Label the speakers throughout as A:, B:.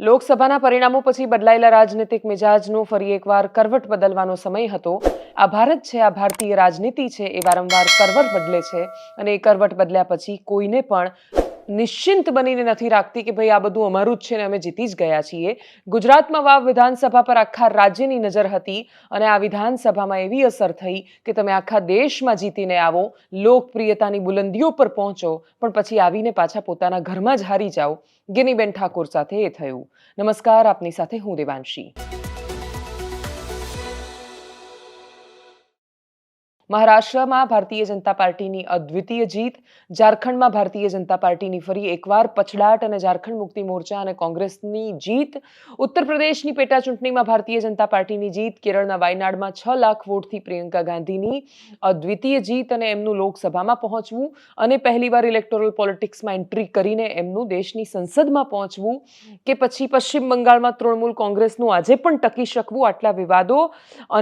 A: લોકસભાના પરિણામો પછી બદલાયેલા રાજનીતિક મિજાજનો ફરી એકવાર કરવટ બદલવાનો સમય હતો। આ ભારત છે, આ ભારતીય રાજનીતિ છે, એ વારંવાર કરવટ બદલે છે અને એ કરવટ બદલ્યા પછી કોઈને પણ નિશ્ચિંત બનીને નથી રાખતી કે ભાઈ આ બધું અમારું જ છે ને અમે જીતી જ ગયા છીએ। ગુજરાતમાં વાવ વિધાનસભા પર આખા રાજ્યની નજર હતી અને આ વિધાનસભામાં એવી અસર થઈ કે તમે આખા દેશમાં જીતીને આવો, લોકપ્રિયતાની બુલંદીઓ પર પહોંચો, પણ પછી આવીને પાછા પોતાના ઘરમાં જ હારી જાઓ। ગેનીબેન ઠાકોર સાથે એ થયું। નમસ્કાર, આપની સાથે હું દેવાંશી। મહારાષ્ટ્રમાં ભારતીય જનતા પાર્ટીની અદ્વિતીય જીત, ઝારખંડમાં ભારતીય જનતા પાર્ટીની ફરી એકવાર પછડાટ અને ઝારખંડ મુક્તિ મોરચા અને કોંગ્રેસની જીત, ઉત્તર પ્રદેશની પેટા ચૂંટણીમાં ભારતીય જનતા પાર્ટીની જીત, કેરળના વાયનાડમાં 6 લાખ વોટથી પ્રિયંકા ગાંધીની અદ્વિતીય જીત અને એમનું લોકસભામાં પહોંચવું અને પહેલીવાર ઇલેક્ટોરલ પોલિટિક્સમાં એન્ટ્રી કરીને એમનું દેશની સંસદમાં પહોંચવું કે પછી પશ્ચિમ બંગાળમાં તૃણમૂલ કોંગ્રેસનું આજે પણ ટકી શકવું, આટલા વિવાદો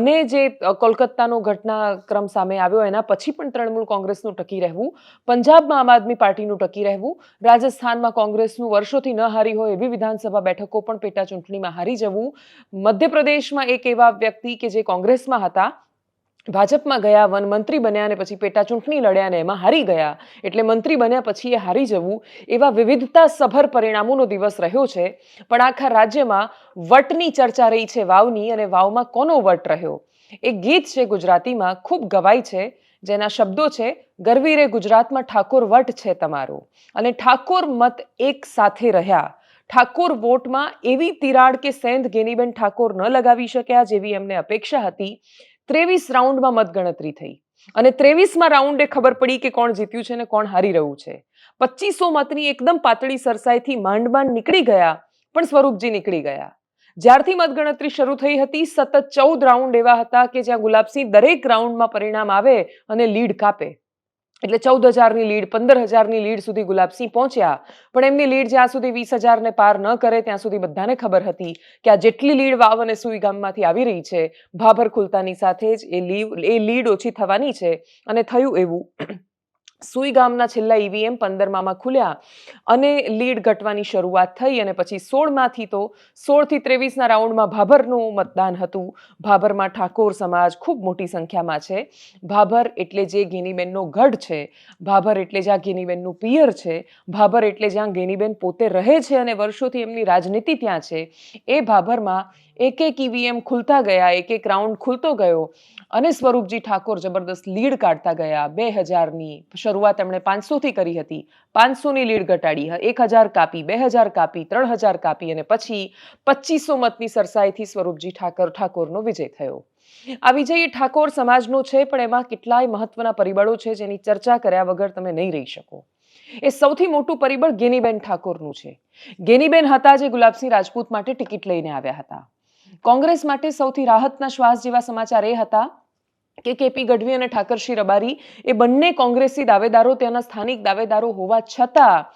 A: અને જે કોલકાતાનો ઘટનાક્રમ સામે આવ્યો એના પછી પણ તૃણમૂલ કોંગ્રેસનું ટકી રહેવું, પંજાબમાં આમ આદમી પાર્ટીનું ટકી રહેવું, રાજસ્થાનમાં કોંગ્રેસનું વર્ષોથી ન હારી હોય એવી વિધાનસભા બેઠકો પણ પેટા ચૂંટણીમાં હારી જવું, મધ્યપ્રદેશમાં એક એવા વ્યક્તિ કે જે કોંગ્રેસમાં હતા ભાજપમાં ગયા, વનમંત્રી બન્યા અને પછી પેટા ચૂંટણી લડ્યા અને એમાં હારી ગયા, એટલે મંત્રી બન્યા પછી એ હારી જવું, એવા વિવિધતા સભર પરિણામોનો દિવસ રહ્યો છે। પણ આખા રાજ્યમાં વટની ચર્ચા રહી છે, વાવની, અને વાવમાં કોનો વટ રહ્યો? એક ગીત છે ગુજરાતીમાં, ખૂબ ગવાય છે, જેના શબ્દો છે, ગરવી રે ગુજરાતમાં ઠાકોર વટ છે તમારો, અને ઠાકોર મત એક સાથે રહ્યા। ઠાકોર વોટમાં એવી તિરાડ કે સેંધ ગેનીબેન ઠાકોર ન લગાવી શક્યા જેવી એમને અપેક્ષા હતી। 23 રાઉન્ડમાં મતગણતરી થઈ અને 23મા રાઉન્ડે ખબર પડી કે કોણ જીત્યું છે ને કોણ હારી રહ્યું છે। 2500 મતની એકદમ પાતળી સરસાઈથી માંડ નીકળી ગયા, પણ સ્વરૂપજી નીકળી ગયા। જ્યારથી મતગણતરી શરૂ થઈ હતી સતત 14 રાઉન્ડ એવા હતા કે જ્યાં ગુલાબસિંહ દરેક રાઉન્ડમાં પરિણામ આવે અને લીડ કાપે, એટલે 14,000ની લીડ, 15,000ની લીડ સુધી ગુલાબસિંહ પહોંચ્યા, પણ એમની લીડ જ્યાં સુધી 20,000ને પાર ન કરે ત્યાં સુધી બધાને ખબર હતી કે આ જેટલી લીડ વાવ અને સુઈ ગામમાંથી આવી રહી છે, ભાભર ખુલતાની સાથે જ એ લીડ ઓછી થવાની છે। અને થયું એવું, સુઈ ગામના છેલ્લા ઈવીએમ 15માં ખુલ્યા અને લીડ ઘટવાની શરૂઆત થઈ અને પછી 16માંથી તો 16 થી 23ના રાઉન્ડમાં ભાભરનું મતદાન હતું। ભાભરમાં ઠાકોર સમાજ ખૂબ મોટી સંખ્યામાં છે। ભાભર એટલે જે ગેનીબેનનો ગઢ છે, ભાભર એટલે જ્યાં ગેનીબેનનું પિયર છે, ભાભર એટલે જ્યાં ગેનીબેન પોતે રહે છે અને વર્ષોથી એમની રાજનીતિ ત્યાં છે, એ ભાભરમાં એક ઈવીએમ ખુલતા ગયા, એક રાઉન્ડ ખુલતો ગયો અને સ્વરૂપજી ઠાકોર જબરદસ્ત લીડ કાઢતા ગયા। 2000ની શરૂઆત એમણે 500થી કરી હતી, 500ની લીડ ઘટાડી, 1000 કાપી, 2000 કાપી, 3000 કાપી અને પછી 2500 મતની સરસાઈથી સ્વરૂપજી ઠાકોરનો વિજય થયો। આ વિજય એ ઠાકોર સમાજનો છે, પણ એમાં કેટલાય મહત્વના પરિબળો છે જેની ચર્ચા કર્યા વગર તમે નહીં રહી શકો। એ સૌથી મોટું પરિબળ ગેનીબેન ઠાકોરનું છે। ગેનીબેન હતા જે ગુલાબસિંહ રાજપૂત માટે ટિકિટ લઈને આવ્યા હતા। કોંગ્રેસ માટે સૌથી રાહતના શ્વાસ જેવા સમાચાર એ હતા કે કેપી ગઢવી અને ઠાકરસિંહ રબારી એ બંને કોંગ્રેસી દાવેદારો, ત્યાંના સ્થાનિક દાવેદારો હોવા છતાં,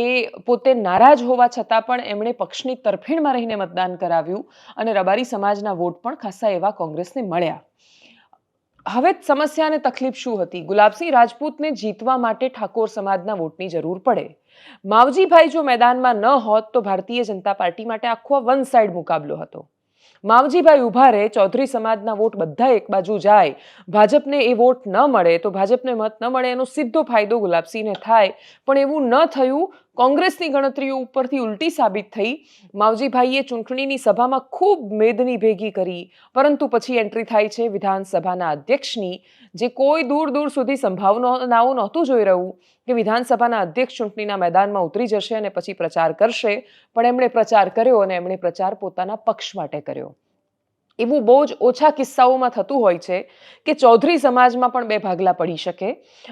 A: એ પોતે નારાજ હોવા છતાં પણ એમણે પક્ષની તરફેણમાં રહીને મતદાન કરાવ્યું અને રબારી સમાજના વોટ પણ ખાસા એવા કોંગ્રેસને મળ્યા। હવે સમસ્યા અને તકલીફ શું હતી? ગુલાબસિંહ રાજપૂતને જીતવા માટે ઠાકોર સમાજના વોટની જરૂર પડે। માવજીભાઈ જો મેદાનમાં ન હોત તો ભારતીય જનતા પાર્ટી માટે આખો વન સાઇડ મુકાબલો હતો। માવજીભાઈ ઉભા રહે, ચૌધરી સમાજના વોટ બધા એક બાજુ જાય, ભાજપને એ વોટ ન મળે તો ભાજપને મત ન મળે એનો સીધો ફાયદો ગુલાબસિંહને થાય, પણ એવું ન થયું। કોંગ્રેસની ગણતરીઓ ઉપરથી ઉલટી સાબિત થઈ। માવજીભાઈએ ચૂંટણીની સભામાં ખૂબ મેદની ભેગી કરી, પરંતુ પછી એન્ટ્રી થાય છે વિધાનસભાના અધ્યક્ષની, જે કોઈ દૂર દૂર સુધી સંભાવનાઓ નહોતું જોઈ રહ્યું કે વિધાનસભાના અધ્યક્ષ ચૂંટણીના મેદાનમાં ઉતરી જશે અને પછી પ્રચાર કરશે, પણ એમણે પ્રચાર કર્યો અને એમણે પ્રચાર પોતાના પક્ષ માટે કર્યો। એવું બહુ જ ઓછા કિસ્સાઓમાં થતું હોય છે કે ચૌધરી સમાજમાં પણ બે ભાગલા પડી શકે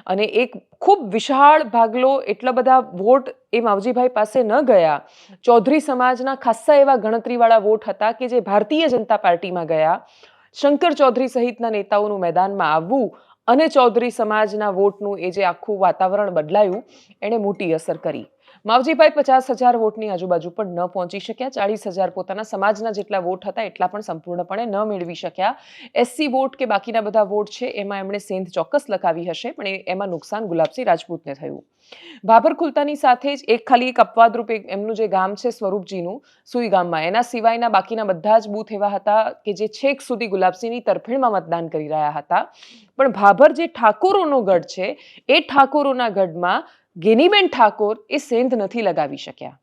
A: અને એક ખૂબ વિશાળ ભાગલો, એટલા બધા વોટ એ માવજીભાઈ પાસે ન ગયા। ચૌધરી સમાજના ખાસ્સા એવા ગણતરીવાળા વોટ હતા કે જે ભારતીય જનતા પાર્ટીમાં ગયા। શંકર ચૌધરી સહિતના નેતાઓનું મેદાનમાં આવવું અને ચૌધરી સમાજના વોટનું એ જે આખું વાતાવરણ બદલાયું, એણે મોટી અસર કરી। માવજીભાઈ 50,000 વોટની આજુબાજુ પણ ન પહોંચી શક્યા. 40,000 પોતાના સમાજના જેટલા વોટ હતા એટલા પણ સંપૂર્ણપણે ન મેળવી શક્યા. એસસી વોટ કે બાકીના બધા વોટ છે એમાં એમણે સેંધ ચોક્કસ લખાવી હશે, પણ એમાં નુકસાન ગુલાબસિંહ રાજપૂતને થયું. ભાભર ખુલતાની સાથે જ ખાલી એક અપવાદરૂપ એમનું જે ગામ છે સ્વરૂપજીનું સુઈ ગામમાં, એના સિવાયના બાકીના બધા જ બૂથ એવા હતા કે જે છેક સુધી ગુલાબસિંહની તરફેણમાં મતદાન કરી રહ્યા હતા. પણ ભાભર જે ઠાકોરોનો ગઢ છે એ ઠાકોરોના ગઢમાં ગેનીબેન ઠાકોર એ સેંધ નથી લગાવી શક્યા.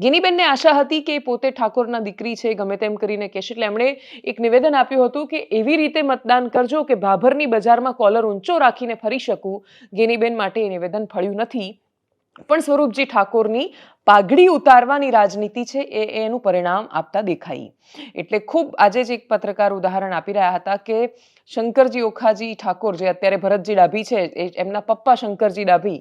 A: ગેનીબેનને આશા હતી કે પોતે ઠાકોરના દીકરી છે, ગમે તેમ કરીને કહેશે, એટલે એમણે એક નિવેદન આપ્યું હતું કે એવી રીતે મતદાન કરજો કે ભાભરની બજારમાં કોલર ઊંચો રાખીને ફરી શકું. ગેનીબેન માટે એ નિવેદન ફળ્યું નથી, પણ સ્વરૂપજી ઠાકોરની પાઘડી ઉતારવાની રાજનીતિ છે એનું પરિણામ આપતા દેખાઈ. એટલે ખૂબ આજે જ એક પત્રકાર ઉદાહરણ આપી રહ્યા હતા કે શંકરજી ઓખાજી ઠાકોર જે અત્યારે ભરતજી ડાભી છે, એમના પપ્પા શંકરજી ડાભી,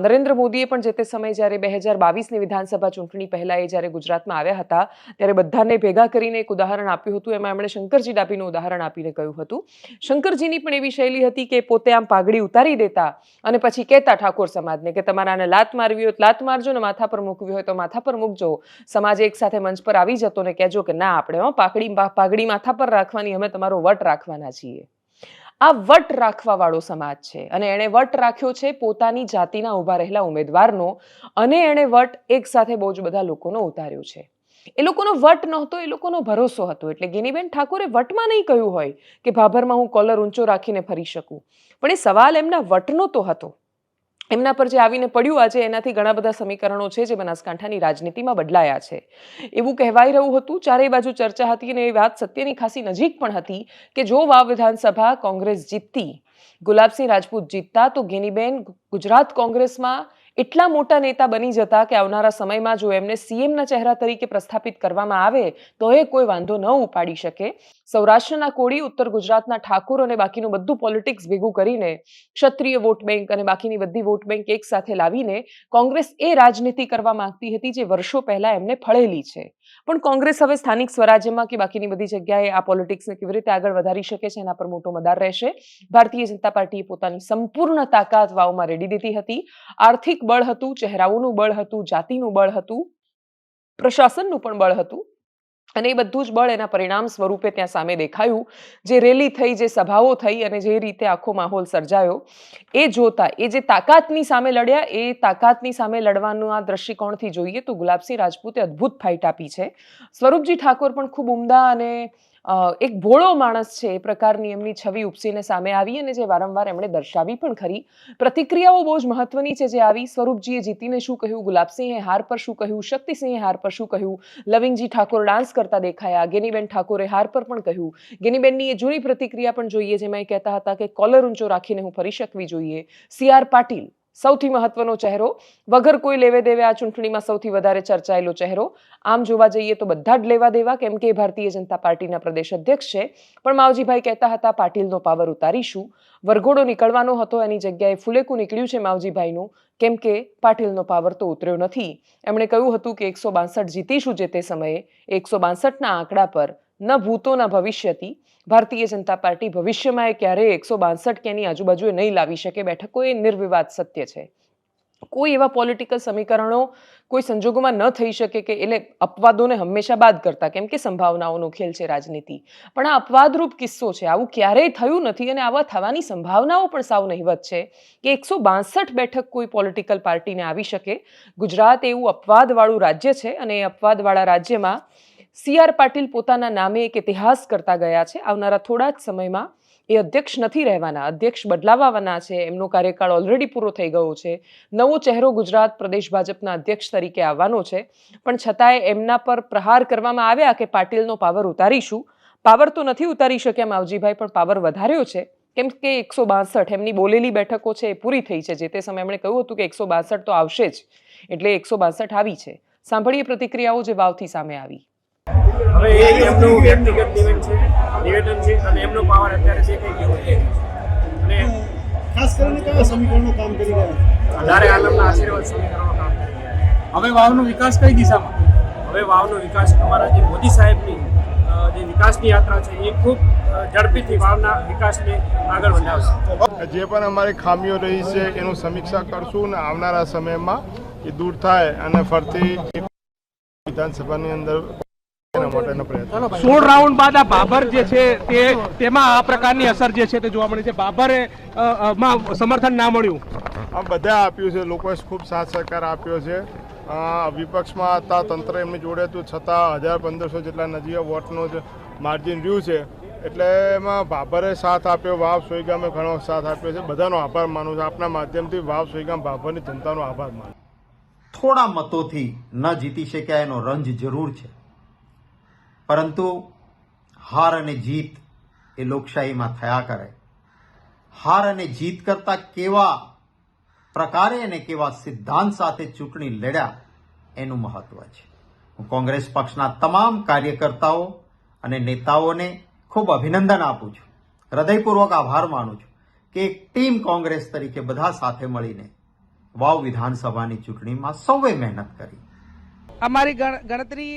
A: નરેન્દ્ર મોદીએ પણ જે તે સમય જ્યારે 2022ની વિધાનસભા ચૂંટણી પહેલા એ જ્યારે ગુજરાતમાં આવ્યા હતા ત્યારે બધાને ભેગા કરીને એક ઉદાહરણ આપ્યું હતું. એમાં એમણે શંકરજી ડાભીનું ઉદાહરણ આપીને કહ્યું હતું. શંકરજીની પણ એવી શૈલી હતી કે પોતે આમ પાઘડી ઉતારી દેતા અને પછી કહેતા ઠાકોર સમાજને કે તમારાને લાત મારવી હોય તો લાત મારજો ને માથા પર મૂકવી હોય તો માથા પર મૂકજો. સમાજ એક સાથે મંચ પર આવી જતો ને કહેજો કે ના, આપણે પાઘડી માથા પર રાખવાની, અમે તમારો વટ રાખવાના છીએ. આ વટ રાખવા વાળો સમાજ છે અને એણે વટ રાખ્યો છે પોતાની જાતિના ઉભા રહેલા ઉમેદવારનો, અને એણે વટ એક સાથે બહુ જ બધા લોકોનો ઉતાર્યો છે. એ લોકોનો વટ નહોતો, એ લોકોનો ભરોસો હતો. એટલે ગેનીબેન ઠાકોરે વટમાં નહીં કહ્યું હોય કે ભાભરમાં હું કોલર ઊંચો રાખીને ફરી શકું, પણ એ સવાલ એમના વટનો તો હતો. એમના પર જે આવીને પડ્યું આજે, એનાથી ઘણા બધા સમીકરણો છે જે બનાસકાંઠાની રાજનીતિમાં બદલાયા છે એવું કહેવાઈ રહ્યું હતું. ચારેય બાજુ ચર્ચા હતી અને એ વાત સત્યની ખાસી નજીક પણ હતી કે જો વાવ વિધાનસભા કોંગ્રેસ જીતતી, ગુલાબસિંહ રાજપૂત જીતતા, તો ગેનીબેન ગુજરાત કોંગ્રેસમાં એટલા મોટા નેતા બની જતા કે આવનારા સમયમાં જો એમને સીએમના ચહેરા તરીકે પ્રસ્થાપિત કરવામાં આવે તો એ કોઈ વાંધો ન ઉપાડી શકે. સૌરાષ્ટ્રના કોળી, ઉત્તર ગુજરાતના ઠાકોર અને બાકીનું બધું પોલિટિક્સ ભેગું કરીને ક્ષત્રિય વોટ બેંક અને બાકીની બધી વોટ બેંક એક સાથે લાવીને કોંગ્રેસ એ રાજનીતિ કરવા માંગતી હતી જે વર્ષો પહેલા એમને ફળેલી છે. પણ કોંગ્રેસ હવે સ્થાનિક સ્વરાજ્યમાં કે બાકીની બધી જગ્યાએ આ પોલિટિક્સને કેવી રીતે આગળ વધારી શકે છે એના પર મોટો મદાર રહેશે. ભારતીય જનતા પાર્ટીએ પોતાની સંપૂર્ણ તાકાત વાવમાં રેડી દીધી હતી. આર્થિક બળ હતું, ચહેરાઓનું બળ હતું, જાતિનું બળ હતું, પ્રશાસનનું પણ બળ હતું, અને એ બધું જ બળ એના પરિણામ સ્વરૂપે ત્યાં સામે દેખાયું. જે રેલી થઈ, જે સભાઓ થઈ અને જે રીતે આખો માહોલ સર્જાયો એ જોતા, એ જે તાકાતની સામે લડ્યા, એ તાકાતની સામે લડવાનું આ દ્રષ્ટિકોણથી જોઈએ તો ગુલાબસિંહ રાજપૂતે અદ્ભુત ફાઇટ આપી છે. સ્વરૂપજી ઠાકોર પણ ખૂબ ઉમદા અને એક ભોળો માણસ છે એ પ્રકારની એમની છબી ઉપસીને સામે આવી અને જે વારંવાર એમણે દર્શાવી પણ ખરી. પ્રતિક્રિયાઓ બહુ જ મહત્વની છે જે આવી. સ્વરૂપજીએ જીતીને શું કહ્યું, ગુલાબસિંહે હાર પર શું કહ્યું, શક્તિસિંહે હાર પર શું કહ્યું, લવિંગજી ઠાકોર ડાન્સ કરતા દેખાયા, ગેનીબેન ઠાકોરે હાર પર પણ કહ્યું. ગેનીબેનની એ જૂની પ્રતિક્રિયા પણ જોઈએ જેમાં એ કહેતા હતા કે કોલર ઊંચો રાખીને હું ફરી શકવી જોઈએ. સી.આર. પાટીલ સૌથી મહત્વનો ચહેરો, વગર કોઈ લેવે દેવે આ ચૂંટણીમાં સૌથી વધારે ચર્ચાયેલો ચહેરો. આમ જોવા જઈએ તો બધા જ લેવા દેવા, કેમ કે ભારતીય જનતા પાર્ટીના પ્રદેશ અધ્યક્ષ છે. પણ માવજીભાઈ કહેતા હતા પાટીલનો પાવર ઉતારીશું. વરઘોડો નીકળવાનો હતો, એની જગ્યાએ ફુલેકું નીકળ્યું છે માવજીભાઈનું, કેમ કે પાટીલનો પાવર તો ઉતર્યો નથી. એમણે કહ્યું હતું કે 162 જીતીશું જે તે સમયે. 162ના આંકડા પર ન ભૂતો ન ભવિષ્યથી ભારતીય જનતા પાર્ટી ભવિષ્યમાં ક્યારેય 162 કે એની આજુબાજુ નહીં લાવી શકે બેઠકો. એ નિર્વિવાદ સત્ય છે. કોઈ એવા પોલિટિકલ સમીકરણો કોઈ સંજોગોમાં ન થઈ શકે કે એટલે અપવાદોને હંમેશા બાદ કરતા, કેમ કે સંભાવનાઓનો ખેલ છે રાજનીતિ. પણ આ અપવાદરૂપ કિસ્સો છે, આવું ક્યારેય થયું નથી અને આવા થવાની સંભાવનાઓ પણ સાવ નહિવત છે કે 162 બેઠક કોઈ પોલિટિકલ પાર્ટીને આવી શકે. ગુજરાત એવું અપવાદવાળું રાજ્ય છે અને એ અપવાદવાળા રાજ્યમાં સી.આર. પાટીલ પોતાના નામે એક ઇતિહાસ કરતા ગયા છે. આવનારા થોડા જ સમયમાં એ અધ્યક્ષ નથી રહેવાના, અધ્યક્ષ બદલાવાના છે. એમનો કાર્યકાળ ઓલરેડી પૂરો થઈ ગયો છે. નવો ચહેરો ગુજરાત પ્રદેશ ભાજપના અધ્યક્ષ તરીકે આવવાનો છે. પણ છતાંય એમના પર પ્રહાર કરવામાં આવ્યા કે પાટીલનો પાવર ઉતારીશું. પાવર તો નથી ઉતારી શક્યા માવજીભાઈ, પણ પાવર વધાર્યો છે. કેમ કે 162 એમની બોલેલી બેઠકો છે એ પૂરી થઈ છે. જે તે સમયે એમણે કહ્યું હતું કે 162 તો આવશે જ, એટલે 162 આવી છે. સાંભળીએ પ્રતિક્રિયાઓ જે વાવથી સામે આવી.
B: હવે એ એમનું વ્યક્તિગત નિવેદન છે અને એમનો પાવર અત્યારે છે કે કેવું છે અને
C: ખાસ કરીને કયા સમીકરણો કામ કરી રહ્યા
B: વધારે આલમના આશીર્વાદ સમીકરણો કામ કરી રહ્યા.
C: હવે વાવનો વિકાસ કઈ દિશામાં?
B: હવે વાવનો વિકાસ અમારા જે મોદી સાહેબની જે વિકાસની યાત્રા છે એ ખૂબ ઝડપીથી વાવના વિકાસને આગળ વધારશે.
D: જે પણ અમારી ખામીઓ રહી છે એનું સમીક્ષા કરશું અને આવનારા સમયમાં એ દૂર થાય અને ફરતી વિધાનસભાની અંદર એના માટેનો પ્રયત્ન
E: 16 રાઉન્ડ બાદ આ બાબર જે છે તેમાં આ પ્રકારની અસર જે છે તે જોવા મળી છે. બાબરે માં સમર્થન ના મળ્યું.
D: આ બધા આપ્યું છે, લોકોએ ખૂબ સાથ સહકાર આપ્યો છે. વિપક્ષમાં હતા, તંત્ર એમની જોડે હતું, છતાં 1000-1500 જેટલા નજીક વોટનું જ માર્જિન રહ્યું છે. એટલે એમાં બાબરે સાથ આપ્યો, વાવ સોઈગામે ઘણો સાથ આપ્યો છે. બધાનો આભાર માનું છું. આપના માધ્યમથી વાવ સોઈગામ બાબરની જનતાનો આભાર માનું.
F: થોડા મતોથી ન જીતી શક્યા એનો રંજ જરૂર છે, પરંતુ હાર અને જીત એ લોકશાહીમાં થયા કરે. હાર અને જીત કરતા કેવા પ્રકારે અને કેવા સિદ્ધાંત સાથે ચૂંટણી લડ્યા એનું મહત્વ છે. હું કોંગ્રેસ પક્ષના તમામ કાર્યકર્તાઓ અને નેતાઓને ખૂબ અભિનંદન આપું છું, હૃદયપૂર્વક આભાર માનું છું કે એક ટીમ કોંગ્રેસ તરીકે બધા સાથે મળીને વાવ વિધાનસભાની ચૂંટણીમાં સૌએ મહેનત કરી.
G: અમારી ગણતરી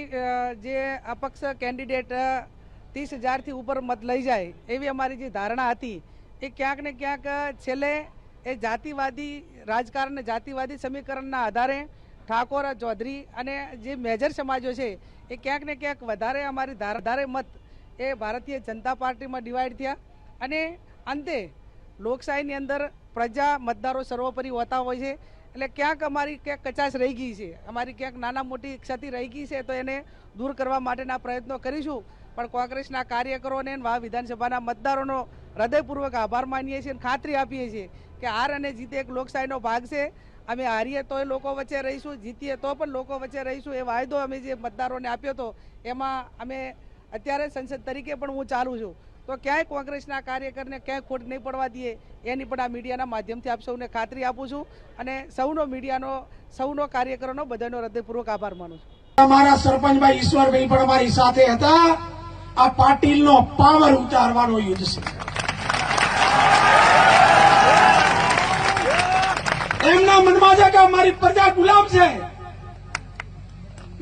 G: જે અપક્ષ કેન્ડિડેટ 30,000થી ઉપર મત લઈ જાય એવી અમારી જે ધારણા હતી એ ક્યાંક ને ક્યાંક છેલ્લે એ જાતિવાદી રાજકારણ, જાતિવાદી સમીકરણના આધારે ઠાકોર, ચૌધરી અને જે મેજર સમાજો છે એ ક્યાંક ને ક્યાંક વધારે અમારી વધારે મત એ ભારતીય જનતા પાર્ટીમાં ડિવાઈડ થયા. અને અંતે લોકશાહીની અંદર પ્રજા મતદારો સર્વોપરી હોતા હોય છે. એટલે ક્યાંક અમારી ક્યાંક કચાશ રહી ગઈ છે, અમારી ક્યાંક નાના મોટી ક્ષતિ રહી ગઈ છે, તો એને દૂર કરવા માટેના પ્રયત્નો કરીશું. પણ કોંગ્રેસના કાર્યકરોને વાવ વિધાનસભાના મતદારોનો હૃદયપૂર્વક આભાર માનીએ છીએ અને ખાતરી આપીએ છીએ કે હાર અને જીત એક લોકશાહીનો ભાગ છે. અમે હારીએ તોય લોકો વચ્ચે રહીશું, જીતીએ તો પણ લોકો વચ્ચે રહીશું. એ વાયદો અમે જે મતદારોને આપ્યો હતો એમાં અમે અત્યારે સંસદ તરીકે પણ હું ચાલું છું. તો ક્યાંય કોંગ્રેસના કાર્યકરને ક્યાંય ખોટ નહીં પડવા દઈએ એની પણ આ મીડિયાના માધ્યમથી આપ સૌને ખાતરી આપું છું. અને સૌનો મીડિયાનો, સૌનો કાર્યકરોનો બધાનો હૃદયપૂર્વક આભાર માનું છું.
H: અમારા સરપંચભાઈ ઈશ્વરભાઈ પણ અમારી સાથે હતા. આ પાટીલનો પાવર ઉતારવાનો યુદ્ધ છે. એમના મનમાં છે કે અમારી પ્રજા ગુલામ છે,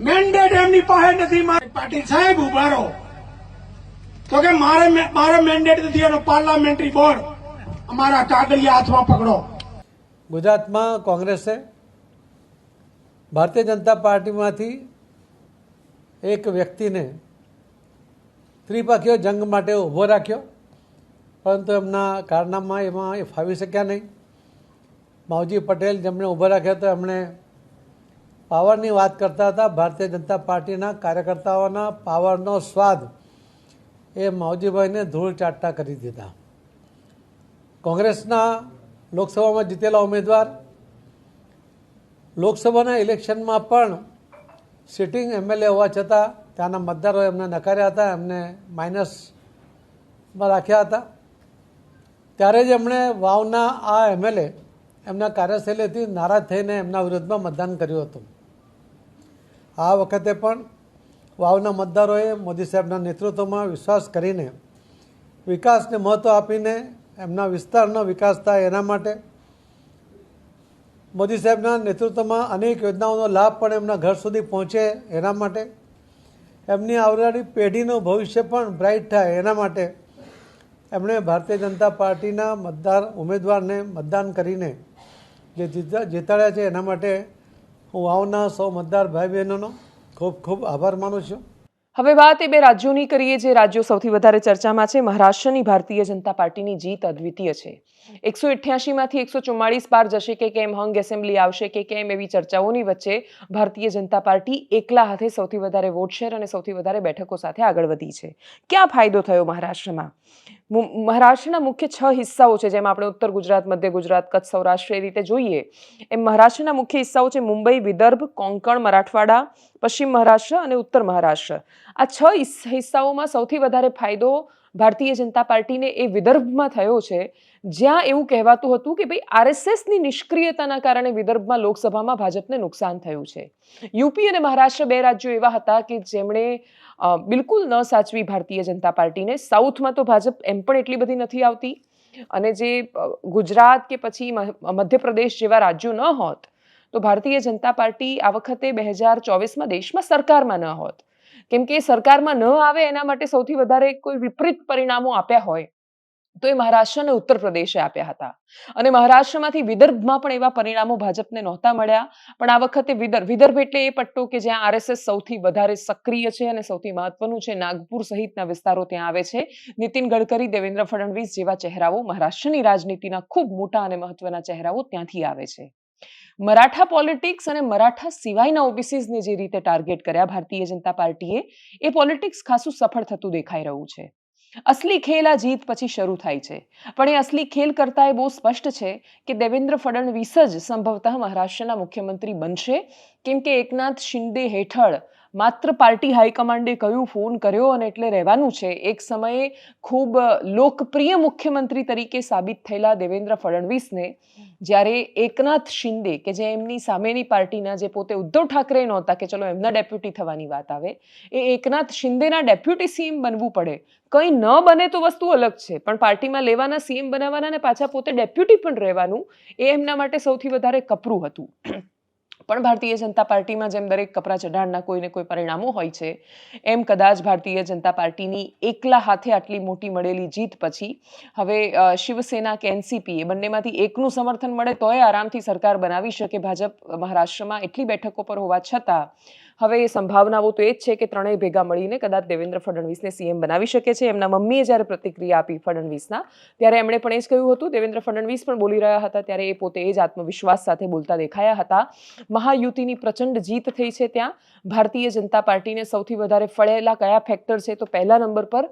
H: મેન્ડેટ એમની પાસે નથી. પાટીલ સાહેબ ઉભા રહો તો કે મારે મેન્ડેટ નથી, એનો પાર્લામેન્ટરી બોર્ડ અમારા કાગળિયા હાથમાં પકડો.
I: ગુજરાતમાં કોંગ્રેસે ભારતીય જનતા પાર્ટીમાંથી એક વ્યક્તિને ત્રિપક્ષીય જંગ માટે ઊભો રાખ્યો, પરંતુ એમના કારનામા એમાં એ ફાવી શક્યા નહીં. માવજી પટેલ જેમણે ઊભો રાખ્યા તો એમણે પાવરની વાત કરતા હતા. ભારતીય જનતા પાર્ટીના કાર્યકર્તાઓના પાવરનો સ્વાદ એ માવજીભાઈને ધૂળ ચાટતા કરી દીધા. કોંગ્રેસના લોકસભામાં જીતેલા ઉમેદવાર લોકસભાના ઇલેક્શનમાં પણ સિટિંગ એમએલએ હોવા છતાં ત્યાંના મતદારોએ એમને નકાર્યા હતા, એમને માઇનસમાં રાખ્યા હતા. ત્યારે જ એમણે વાવના આ એમએલએ એમના કાર્યશૈલીથી નારાજ થઈને એમના વિરુદ્ધમાં મતદાન કર્યું હતું. આ વખતે પણ વાવના મતદારોએ મોદી સાહેબના નેતૃત્વમાં વિશ્વાસ કરીને વિકાસને મહત્ત્વ આપીને એમના વિસ્તારનો વિકાસ થાય એના માટે મોદી સાહેબના નેતૃત્વમાં અનેક યોજનાઓનો લાભ પણ એમના ઘર સુધી પહોંચે એના માટે, એમની આવનારી પેઢીનું ભવિષ્ય પણ બ્રાઇટ થાય એના માટે એમણે ભારતીય જનતા પાર્ટીના ઉમેદવારને મતદાન કરીને જે જીતાડ્યા છે એના માટે હું વાવના સૌ મતદાર ભાઈ બહેનોનો ખૂબ ખૂબ આભાર માનું છું.
A: હવે વાત એ બે રાજ્યોની કરીએ જે રાજ્યો સૌથી વધારે ચર્ચામાં છે. મહારાષ્ટ્રની ભારતીય જનતા પાર્ટીની જીત અદ્વિતીય છે. 188માંથી 144 પાર જશે કે કેમ, હંગ એસેમ્બલી આવશે કે કેમ, એવી ચર્ચાઓની વચ્ચે ભારતીય જનતા પાર્ટી એકલા હાથે સૌથી વધારે વોટ શેર અને સૌથી વધારે બેઠકો સાથે આગળ વધી છે. ક્યાં ફાયદો થયો મહારાષ્ટ્રમાં? મહારાષ્ટ્રના મુખ્ય 6 હિસ્સાઓ છે, જેમાં આપણે ઉત્તર ગુજરાત, મધ્ય ગુજરાત, કચ્છ, સૌરાષ્ટ્ર એ રીતે જોઈએ એમ મહારાષ્ટ્રના મુખ્ય હિસ્સાઓ છે મુંબઈ, વિદર્ભ, કોંકણ, મરાઠવાડા, પશ્ચિમ મહારાષ્ટ્ર અને ઉત્તર મહારાષ્ટ્ર. આ 6 હિસ્સાઓમાં સૌથી વધારે ફાયદો ભારતીય જનતા પાર્ટીને એ વિદર્ભમાં થયો છે, જ્યાં એવું કહેવાતું હતું કે ભાઈ આરએસએસની નિષ્ક્રિયતાના કારણે વિદર્ભમાં લોકસભામાં ભાજપને નુકસાન થયું છે. યુપી અને મહારાષ્ટ્ર 2 રાજ્યો એવા હતા કે જેમણે બિલકુલ ન સાચવી ભારતીય જનતા પાર્ટીને. સાઉથમાં તો ભાજપ એમ પણ એટલી બધી નથી આવતી, અને જે ગુજરાત કે પછી મધ્યપ્રદેશ જેવા રાજ્યો ન હોત તો ભારતીય જનતા પાર્ટી આ વખતે 2024માં દેશમાં સરકારમાં ન હોત. કેમ કે સરકારમાં ન આવે એના માટે સૌથી વધારે કોઈ વિપરીત પરિણામો આપ્યા હોય તો એ મહારાષ્ટ્ર અને ઉત્તર પ્રદેશે આપ્યા હતા. અને મહારાષ્ટ્રમાંથી વિદર્ભમાં પણ એવા પરિણામો ભાજપને નહોતા મળ્યા. પણ આ વખતે વિદર્ભ એટલે એ પટ્ટો કે જ્યાં આરએસએસ સૌથી વધારે સક્રિય છે અને સૌથી મહત્વનું છે. નાગપુર સહિતના વિસ્તારો ત્યાં આવે છે. નીતિન ગડકરી, દેવેન્દ્ર ફડણવીસ જેવા ચહેરાઓ, મહારાષ્ટ્રની રાજનીતિના ખૂબ મોટા અને મહત્વના ચહેરાઓ ત્યાંથી આવે છે. મરાઠા પોલિટિક્સ અને મરાઠા સિવાયના ઓબીસીઝને જે રીતે ટાર્ગેટ કર્યા ભારતીય જનતા પાર્ટીએ, એ પોલિટિક્સ ખાસું સફળ થતું દેખાઈ રહ્યું છે. અસલી ખેલ આ જીત પછી શરૂ થાય છે. પણ એ અસલી ખેલ કરતા એ બહુ સ્પષ્ટ છે કે દેવેન્દ્ર ફડણવીસ જ સંભવતઃ મહારાષ્ટ્રના મુખ્યમંત્રી બનશે, કેમ કે એકનાથ શિંદે હેઠળ માત્ર પાર્ટી હાઈકમાન્ડે કહ્યું, ફોન કર્યો અને એટલે રહેવાનું છે. એક સમયે ખૂબ લોકપ્રિય મુખ્યમંત્રી તરીકે સાબિત થયેલા દેવેન્દ્ર ફડણવીસને જ્યારે એકનાથ શિંદે કે જે એમની સામેની પાર્ટીના, જે પોતે ઉદ્ધવ ઠાકરે નહોતા કે ચલો એમના ડેપ્યુટી થવાની વાત આવે, એ એકનાથ શિંદેના ડેપ્યુટી સીએમ બનવું પડે. કંઈ ન બને તો વસ્તુ અલગ છે, પણ પાર્ટીમાં લેવાના, સીએમ બનાવવાના અને પાછા પોતે ડેપ્યુટી પણ રહેવાનું, એ એમના માટે સૌથી વધારે કપરું હતું. પણ ભારતીય જનતા પાર્ટીમાં જેમ દરેક કપરા ચઢાણના કોઈને કોઈ પરિણામો હોય છે, એમ કદાચ ભારતીય જનતા પાર્ટીની એકલા હાથે આટલી મોટી મળેલી જીત પછી હવે શિવસેના કે એનસીપી એ બંનેમાંથી એકનું સમર્થન મળે તોય આરામથી સરકાર બનાવી શકે ભાજપ મહારાષ્ટ્રમાં એટલી બેઠકો પર હોવા છતાં. હવે એ સંભાવનાઓ તો એ જ છે કે ત્રણેય ભેગા મળીને કદાચ દેવેન્દ્ર ફડણવીસને સીએમ બનાવી શકે છે. એમના મમ્મીએ જ્યારે પ્રતિક્રિયા આપી ફડણવીસના, ત્યારે એમણે પણ એ જ કહ્યું હતું. દેવેન્દ્ર ફડણવીસ પણ બોલી રહ્યા હતા ત્યારે એ પોતે એ જ આત્મવિશ્વાસ સાથે બોલતા દેખાયા હતા. મહાયુતિની પ્રચંડ જીત થઈ છે. ત્યાં ભારતીય જનતા પાર્ટીને સૌથી વધારે ફળેલા કયા ફેક્ટર છે? તો પહેલા નંબર પર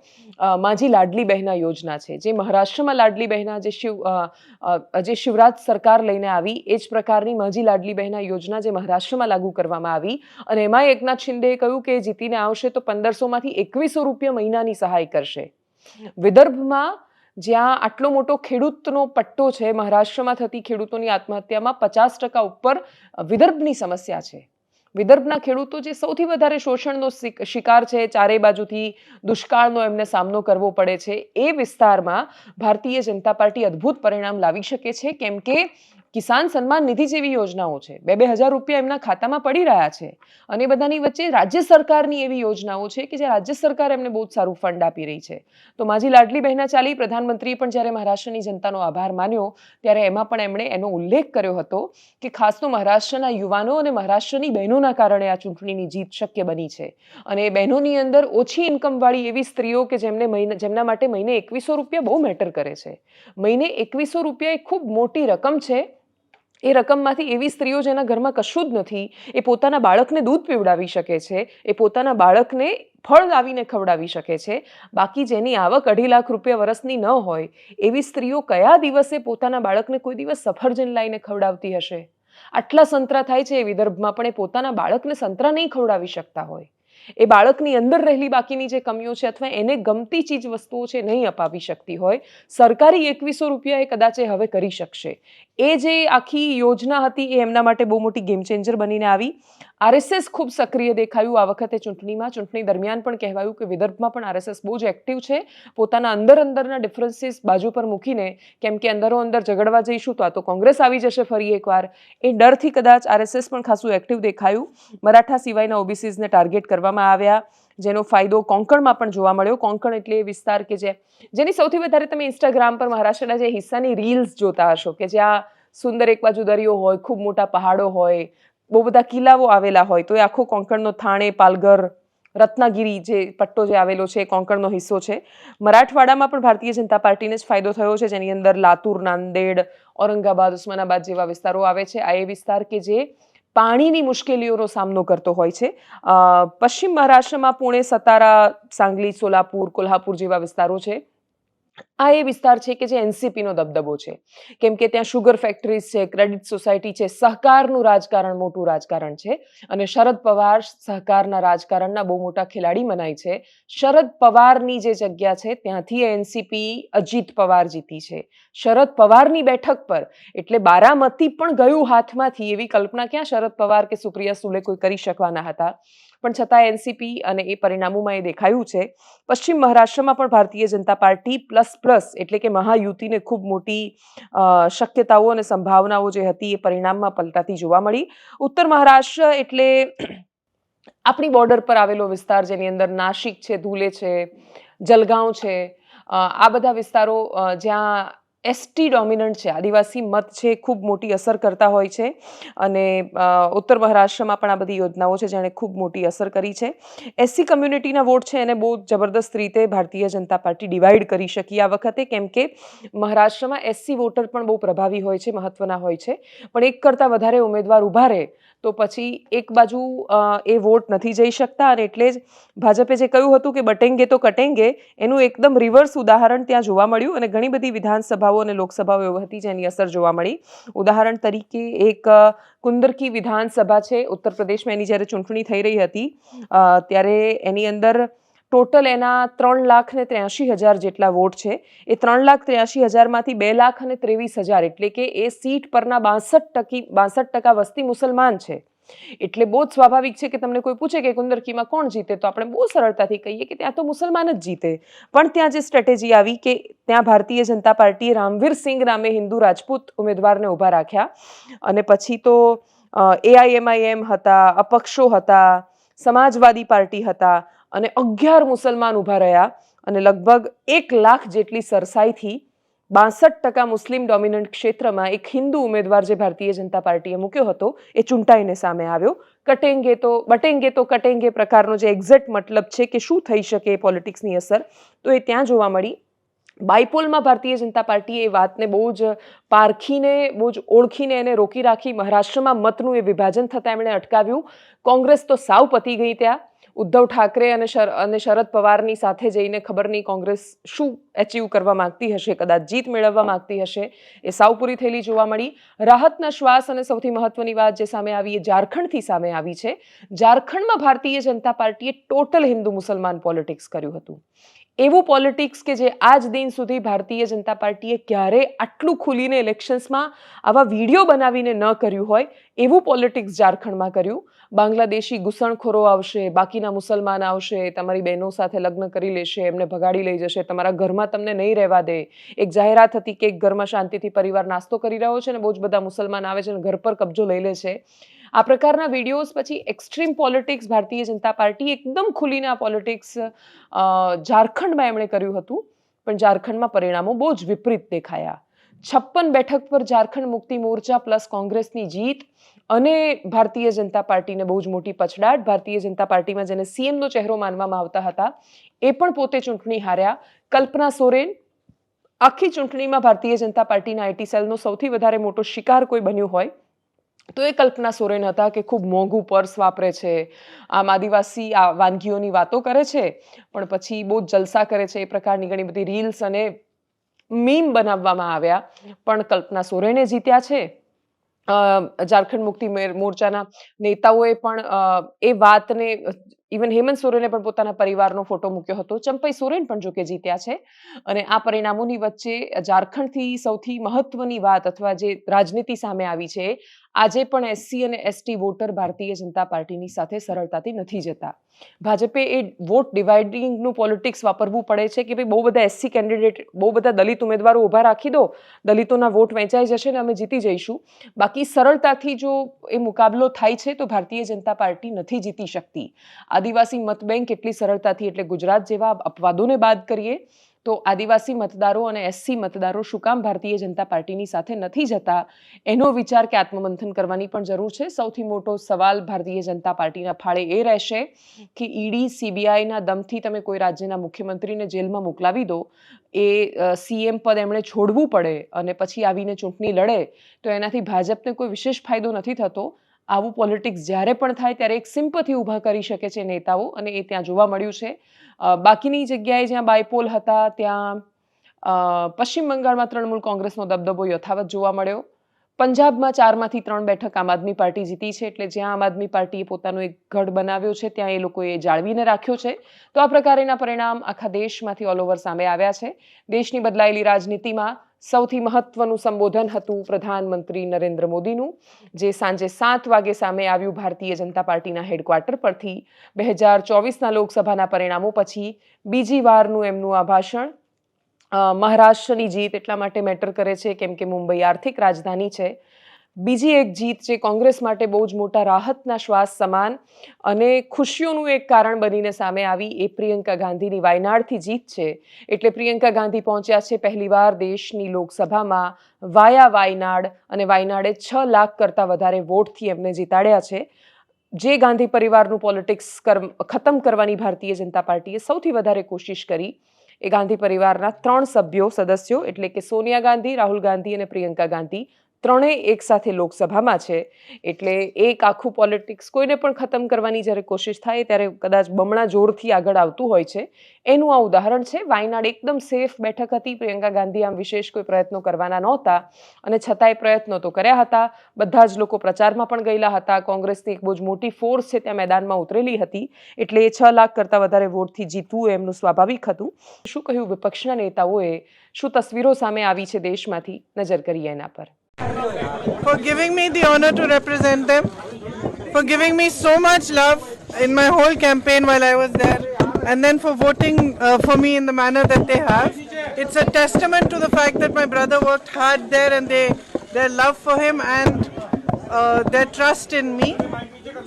A: માજી લાડલી બહેના યોજના છે, જે મહારાષ્ટ્રમાં લાડલી બહેના જે શિવરાજ સરકાર લઈને આવી, એ જ પ્રકારની માજી લાડલી બહેના યોજના જે મહારાષ્ટ્રમાં લાગુ કરવામાં આવી. અને એમાં એકનાથ શિંદેએ કહ્યું કે જીતીને આવશે તો 1500માંથી 2100 રૂપિયા મહિનાની સહાય કરશે. વિદર્ભમાં જ્યાં આટલો મોટો ખેડૂતનો પટ્ટો છે, મહારાષ્ટ્રમાં થતી ખેડૂતોની આત્મહત્યામાં 50% ઉપર વિદર્ભની સમસ્યા છે. વિદર્ભના ખેડૂતો જે સૌથી વધારે શોષણનો શિકાર છે, ચારે બાજુથી દુષ્કાળનો એમને સામનો કરવો પડે છે, એ વિસ્તારમાં ભારતીય જનતા પાર્ટી અદ્ભુત પરિણામ લાવી શકે છે. કેમ કે કિસાન સન્માન નિધિ જેવી યોજનાઓ છે, 2,000 રૂપિયા એમના ખાતામાં પડી રહ્યા છે. અને બધાની વચ્ચે રાજ્ય સરકારની એવી યોજનાઓ છે કે જે રાજ્ય સરકાર એમને બહુ સારું ફંડ આપી રહી છે. તો માજી લાડલી બહેના ચાલી. પ્રધાનમંત્રીએ પણ જ્યારે મહારાષ્ટ્રની જનતાનો આભાર માન્યો ત્યારે એમાં પણ એમણે એનો ઉલ્લેખ કર્યો હતો કે ખાસ તો મહારાષ્ટ્રના યુવાનો અને મહારાષ્ટ્રની બહેનોના કારણે આ ચૂંટણીની જીત શક્ય બની છે. અને એ બહેનોની અંદર ઓછી ઇન્કમવાળી એવી સ્ત્રીઓ કે જેમના માટે મહિને 2100 રૂપિયા બહુ મેટર કરે છે. મહિને 2100 રૂપિયા એ ખૂબ મોટી રકમ છે. એ રકમમાંથી એવી સ્ત્રીઓ જેના ઘરમાં કશું જ નથી, એ પોતાના બાળકને દૂધ પીવડાવી શકે છે, એ પોતાના બાળકને ફળ લાવીને ખવડાવી શકે છે. બાકી જેની આવક 2.5 લાખ રૂપિયા વર્ષની ન હોય એવી સ્ત્રીઓ કયા દિવસે પોતાના બાળકને કોઈ દિવસ સફરજન લાવીને ખવડાવતી હશે? આટલા સંતરા થાય છે એ વિદર્ભમાં, પણ એ પોતાના બાળકને સંતરા નહીં ખવડાવી શકતા હોય. એ બાળકની અંદર રહેલી બાકીની જે કમીઓ છે અથવા એને ગમતી ચીજ વસ્તુઓ છે નહીં અપાવી શકતી હોય, સરકારી 2100 રૂપિયા એ કદાચ એ હવે કરી શકશે. એ જે આખી યોજના હતી એ એમના માટે બહુ મોટી ગેમ ચેન્જર બનીને આવી. આરએસએસ ખૂબ સક્રિય દેખાયું આ વખતે ચૂંટણીમાં. ચૂંટણી દરમિયાન પણ કહેવાયું કે વિદર્ભમાં પણ આરએસએસ બહુ જ એક્ટિવ છે. પોતાના અંદરના ડિફરન્સીસ બાજુ પર મૂકીને, કેમ કે અંદરો અંદર ઝઘડવા જઈશું તો આ તો કોંગ્રેસ આવી જશે ફરી એકવાર, એ ડરથી કદાચ આરએસએસ પણ ખાસું એક્ટિવ દેખાયું. મરાઠા સિવાયના ઓબીસીઝને ટાર્ગેટ કરવામાં આવ્યા, જેનો ફાયદો કોંકણમાં પણ જોવા મળ્યો. કોંકણ એટલે એ વિસ્તાર કે જેની સૌથી વધારે તમે ઇન્સ્ટાગ્રામ પર મહારાષ્ટ્રના જે હિસ્સાની રીલ્સ જોતા હશો કે જ્યાં સુંદર એક બાજુ દરિયો હોય, ખૂબ મોટા પહાડો હોય, બહુ બધા કિલ્લાઓ આવેલા હોય, તો એ આખો કોંકણનો થાણે, પાલઘર, રત્નાગીરી જે પટ્ટો જે આવેલો છે એ કોંકણનો હિસ્સો છે. મરાઠવાડામાં પણ ભારતીય જનતા પાર્ટીને જ ફાયદો થયો છે, જેની અંદર લાતુર, નાંદેડ, ઔરંગાબાદ, ઉસ્માનાબાદ જેવા વિસ્તારો આવે છે. આ એ વિસ્તાર કે જે પાણીની મુશ્કેલીઓનો સામનો કરતો હોય છે. પશ્ચિમ મહારાષ્ટ્રમાં પુણે, સતારા, સાંગલી, સોલાપુર, કોલ્હાપુર જેવા વિસ્તારો છે. આ એ વિસ્તાર છે કે જે એનસીપીનો દબદબો છે, કેમ કે ત્યાં શુગર ફેક્ટરીઝ છે, ક્રેડિટ સોસાયટી છે, સહકારનું રાજકારણ મોટું રાજકારણ છે. અને શરદ પવાર સહકારના રાજકારણના બહુ મોટા ખેલાડી મનાય છે. શરદ પવારની જે જગ્યા છે ત્યાંથી એનસીપી અજીત પવાર જીતી છે. શરદ પવારની બેઠક પર, એટલે બારામતી પણ ગયું હાથમાંથી, એવી કલ્પના ક્યાં શરદ પવાર કે સુપ્રિયા સુલે કોઈ કરી શકવાના હતા. પણ છતાં એનસીપી અને એ પરિણામોમાં એ દેખાયું છે. પશ્ચિમ મહારાષ્ટ્રમાં પણ ભારતીય જનતા પાર્ટી પ્લસ એટલે કે મહાયુતિને ખૂબ મોટી શક્યતાઓ અને સંભાવનાઓ જે હતી એ પરિણામમાં પલટાતી જોવા મળી. ઉત્તર મહારાષ્ટ્ર એટલે આપણી બોર્ડર પર આવેલો વિસ્તાર, જેની અંદર નાસિક છે, ધુલે છે, જલગાંવ છે, આ બધા વિસ્તારો જ્યાં એસટી ડોમિનન્ટ છે, આદિવાસી મત છે, ખૂબ મોટી અસર કરતા હોય છે. અને ઉત્તર મહારાષ્ટ્રમાં પણ આ બધી યોજનાઓ છે જેણે ખૂબ મોટી અસર કરી છે. એસસી કમ્યુનિટીના વોટ છે એને બહુ જબરદસ્ત રીતે ભારતીય જનતા પાર્ટી ડિવાઈડ કરી શકી આ વખતે, કેમ કે મહારાષ્ટ્રમાં એસસી વોટર પણ બહુ પ્રભાવી હોય છે, મહત્વના હોય છે. પણ એક કરતાં વધારે ઉમેદવાર ઊભા રહે તો પછી એક બાજુ એ વોટ નથી જઈ શકતા, અને એટલે જ ભાજપે જે કહ્યું હતું કે બટેંગે તો કટેંગે, એનું એકદમ રિવર્સ ઉદાહરણ ત્યાં જોવા મળ્યું. અને ઘણી બધી વિધાનસભાઓ અને લોકસભાઓ એવી હતી જેની અસર જોવા મળી. ઉદાહરણ તરીકે એક કુંદરકી વિધાનસભા છે ઉત્તર પ્રદેશમાં, એની જ્યારે ચૂંટણી થઈ રહી હતી ત્યારે એની અંદર ટોટલ એના 3,83,000 જેટલા વોટ છે. એ 3,83,000માંથી 2,23,000 એટલે કે એ સીટ પરના 62% વસ્તી મુસલમાન છે. એટલે બહુ જ સ્વાભાવિક છે કે તમને કોઈ પૂછે કે કુંદરકીમાં કોણ જીતે, તો આપણે બહુ સરળતાથી કહીએ કે ત્યાં તો મુસલમાન જ જીતે. પણ ત્યાં જે સ્ટ્રેટેજી આવી કે ત્યાં ભારતીય જનતા પાર્ટીએ રામવીર સિંઘ નામે હિન્દુ રાજપૂત ઉમેદવારને ઊભા રાખ્યા, અને પછી તો AIMIM હતા, અપક્ષો હતા, સમાજવાદી પાર્ટી હતા, અને 11 મુસલમાન ઊભા રહ્યા, અને લગભગ 1 લાખ જેટલી સરસાઈથી 62% મુસ્લિમ ડોમિનન્ટ ક્ષેત્રમાં એક હિન્દુ ઉમેદવાર જે ભારતીય જનતા પાર્ટીએ મૂક્યો હતો એ ચૂંટાઈને સામે આવ્યો. બટેંગે તો કટેંગે પ્રકારનો જે એક્ઝેક્ટ મતલબ છે કે શું થઈ શકે એ પોલિટિક્સની અસર, તો એ ત્યાં જોવા મળી. બાયપોલમાં ભારતીય જનતા પાર્ટીએ એ વાતને બહુ જ પારખીને, બહુ જ ઓળખીને એને રોકી રાખી. મહારાષ્ટ્રમાં મતનું એ વિભાજન થતાં એમણે અટકાવ્યું. કોંગ્રેસ તો સાવ પતી ગઈ ત્યાં. ઉદ્ધવ ઠાકરે અને શરદ પવારની સાથે જઈને ખબર નહીં કોંગ્રેસ શું એચીવ કરવા માંગતી હશે, કદાચ જીત મેળવવા માંગતી હશે, એ સાવ પૂરી થયેલી જોવા મળી. રાહતના શ્વાસ અને સૌથી મહત્વની વાત જે સામે આવી એ ઝારખંડથી સામે આવી છે. ઝારખંડમાં ભારતીય જનતા પાર્ટીએ ટોટલ હિન્દુ મુસલમાન પોલિટિક્સ કર્યું હતું. એવું પોલિટિક્સ કે જે આજ દિન સુધી ભારતીય જનતા પાર્ટીએ ક્યારેય આટલું ખુલીને ઇલેક્શન્સમાં આવા વિડીયો બનાવીને ન કર્યું હોય એવું પોલિટિક્સ ઝારખંડમાં કર્યું. બાંગ્લાદેશી ઘૂસણખોરો આવશે, બાકીના મુસલમાન આવશે, તમારી બહેનો સાથે લગ્ન કરી લેશે, એમને ભગાડી લઈ જશે, તમારા ઘરમાં તમને નહીં રહેવા દે. એક જાહેરાત હતી કે એક ઘરમાં શાંતિથી પરિવાર નાસ્તો કરી રહ્યો છે અને બહુ જ બધા મુસલમાન આવે છે અને ઘર પર કબજો લઈ લે છે. આ પ્રકારના વિડીયોઝ પછી extreme politics Bharatiya Janata party એકદમ ખુલીને આ પોલિટિક્સ ઝારખંડમાં એમણે કર્યું હતું. પણ ઝારખંડમાં પરિણામો બહુ જ વિપરીત દેખાયા. 56 બેઠક પર ઝારખંડ મુક્તિ મોરચા પ્લસ કોંગ્રેસની જીત અને ભારતીય જનતા પાર્ટીને બહુ જ મોટી પછડાટ. ભારતીય જનતા પાર્ટીમાં જેને સીએમનો ચહેરો માનવામાં આવતા હતા એ પણ પોતે ચૂંટણી હાર્યા. કલ્પના સોરેન આખી ચૂંટણીમાં ભારતીય જનતા પાર્ટીના આઈટી સેલનો સૌથી વધારે મોટો શિકાર કોઈ બન્યું હોય તો એ કલ્પના સોરેન હતા કે ખૂબ મોંઘું પર્સ વાપરે છે, આમ આદિવાસી આ વાનગીઓની વાતો કરે છે, પણ પછી બહુ જલસા કરે છે. એ પ્રકારની ઘણી બધી રીલ્સ અને મીમ બનાવવામાં આવ્યા. પણ કલ્પના સોરેને જીત્યા છે. ઝારખંડ મુક્તિ મોરચાના નેતાઓએ પણ એ વાતને, ઇવન હેમંત સોરેને પણ પોતાના પરિવારનો ફોટો મૂક્યો હતો. ચંપઈ સોરેન પણ જોકે જીત્યા છે. અને આ પરિણામોની વચ્ચે ઝારખંડથી સૌથી મહત્વની વાત અથવા જે રાજનીતિ સામે આવી છે, આજે પણ એસસી અને એસટી વોટર ભારતીય જનતા પાર્ટીની સાથે સરળતાથી નથી જતા. ભાજપે એ વોટ ડિવાઇડિંગનું પોલિટિક્સ વાપરવું પડે છે કે ભાઈ બહુ બધા એસસી કેન્ડિડેટ, બહુ બધા દલિત ઉમેદવારો ઊભા રાખી દો, દલિતોના વોટ વહેંચાઈ જશે ને અમે જીતી જઈશું. બાકી સરળતાથી જો એ મુકાબલો થાય છે તો ભારતીય જનતા પાર્ટી નથી જીતી શકતી. આદિવાસી મત બેંક એટલી સરળતાથી, એટલે ગુજરાત જેવા અપવાદોને બાદ કરીએ તો આદિવાસી મતદારો અને એસસી મતદારો શું કામ ભારતીય જનતા પાર્ટીની સાથે નથી જતા એનો વિચાર કે આત્મમંથન કરવાની પણ જરૂર છે. સૌથી મોટો સવાલ ભારતીય જનતા પાર્ટીના ફાળે એ રહેશે કે ઈડી સીબીઆઈના દમથી તમે કોઈ રાજ્યના મુખ્યમંત્રીને જેલમાં મોકલાવી દો, એ સીએમ પદ એમણે છોડવું પડે અને પછી આવીને ચૂંટણી લડે તો એનાથી ભાજપને કોઈ વિશેષ ફાયદો નથી થતો. આવું પોલિટિક્સ જ્યારે પણ થાય ત્યારે એક સિમ્પથી ઊભા કરી શકે છે નેતાઓ, અને એ ત્યાં જોવા મળ્યું છે. બાકીની જગ્યાએ જ્યાં બાયપોલ હતા ત્યાં પશ્ચિમ બંગાળમાં તૃણમૂલ કોંગ્રેસનો દબદબો યથાવત જોવા મળ્યો. પંજાબમાં 4માંથી 3 બેઠક આમ આદમી પાર્ટી જીતી છે, એટલે જ્યાં આમ આદમી પાર્ટીએ પોતાનો એક ગઢ બનાવ્યો છે ત્યાં એ લોકોએ જાળવીને રાખ્યો છે. તો આ પ્રકારના પરિણામ આખા દેશમાંથી ઓલ ઓવર સામે આવ્યા છે. દેશની બદલાયેલી રાજનીતિમાં સૌથી મહત્વનું સંબોધન હતું પ્રધાનમંત્રી નરેન્દ્ર મોદીનું, જે સાંજે 7 વાગે સામે આવ્યું ભારતીય જનતા પાર્ટીના હેડક્વાર્ટર પરથી. 2024ના લોકસભાના પરિણામો પછી બીજી વારનું એમનું આ ભાષણ. મહારાષ્ટ્રની જીત એટલા માટે મેટર કરે છે કેમ કે મુંબઈ આર્થિક રાજધાની છે, બીજી એક જીત જે કોંગ્રેસ માટે બહુ જ મોટા રાહતના શ્વાસ સમાન અને ખુશીઓનું એક કારણ બનીને સામે આવી એ પ્રિયંકા ગાંધીની વાયનાડથી જીત છે. એટલે પ્રિયંકા ગાંધી પહોંચ્યા છે પહેલીવાર દેશની લોકસભામાં વાયા વાયનાડ અને વાયનાડે 6 લાખ કરતાં વધારે વોટથી એમને જીતાડ્યા છે. જે ગાંધી પરિવારનું પોલિટિક્સ ખતમ કરવાની ભારતીય જનતા પાર્ટીએ સૌથી વધારે કોશિશ કરી એ ગાંધી પરિવારના 3 સદસ્યો એટલે કે સોનિયા ગાંધી, રાહુલ ગાંધી અને પ્રિયંકા ગાંધી ત્રણેય એક સાથે લોકસભામાં છે. એટલે એક આખું પોલિટિક્સ કોઈને પણ ખતમ કરવાની જ્યારે કોશિશ થાય ત્યારે કદાચ બમણા જોરથી આગળ આવતું હોય છે. એનું આ ઉદાહરણ છે. વાયનાડ એકદમ સેફ બેઠક હતી. પ્રિયંકા ગાંધી આમ વિશેષ કોઈ પ્રયત્નો કરવાના નહોતા અને છતાંય પ્રયત્નો તો કર્યા હતા. બધા જ લોકો પ્રચારમાં પણ ગયેલા હતા. કોંગ્રેસની એક બહુ જ મોટી ફોર્સ છે ત્યાં મેદાનમાં ઉતરેલી હતી. એટલે 6 લાખ કરતાં વધારે વોટથી જીતવું એમનું સ્વાભાવિક હતું. શું કહ્યું વિપક્ષના નેતાઓએ, શું તસવીરો સામે આવી છે દેશમાંથી, નજર કરીએ એના પર.
J: For giving me the honor to represent them, for giving me so much love in my whole campaign while I was there, and then for voting for me in the manner that they have. It's a testament to the fact that my brother worked hard there, and their love for him and their trust in me.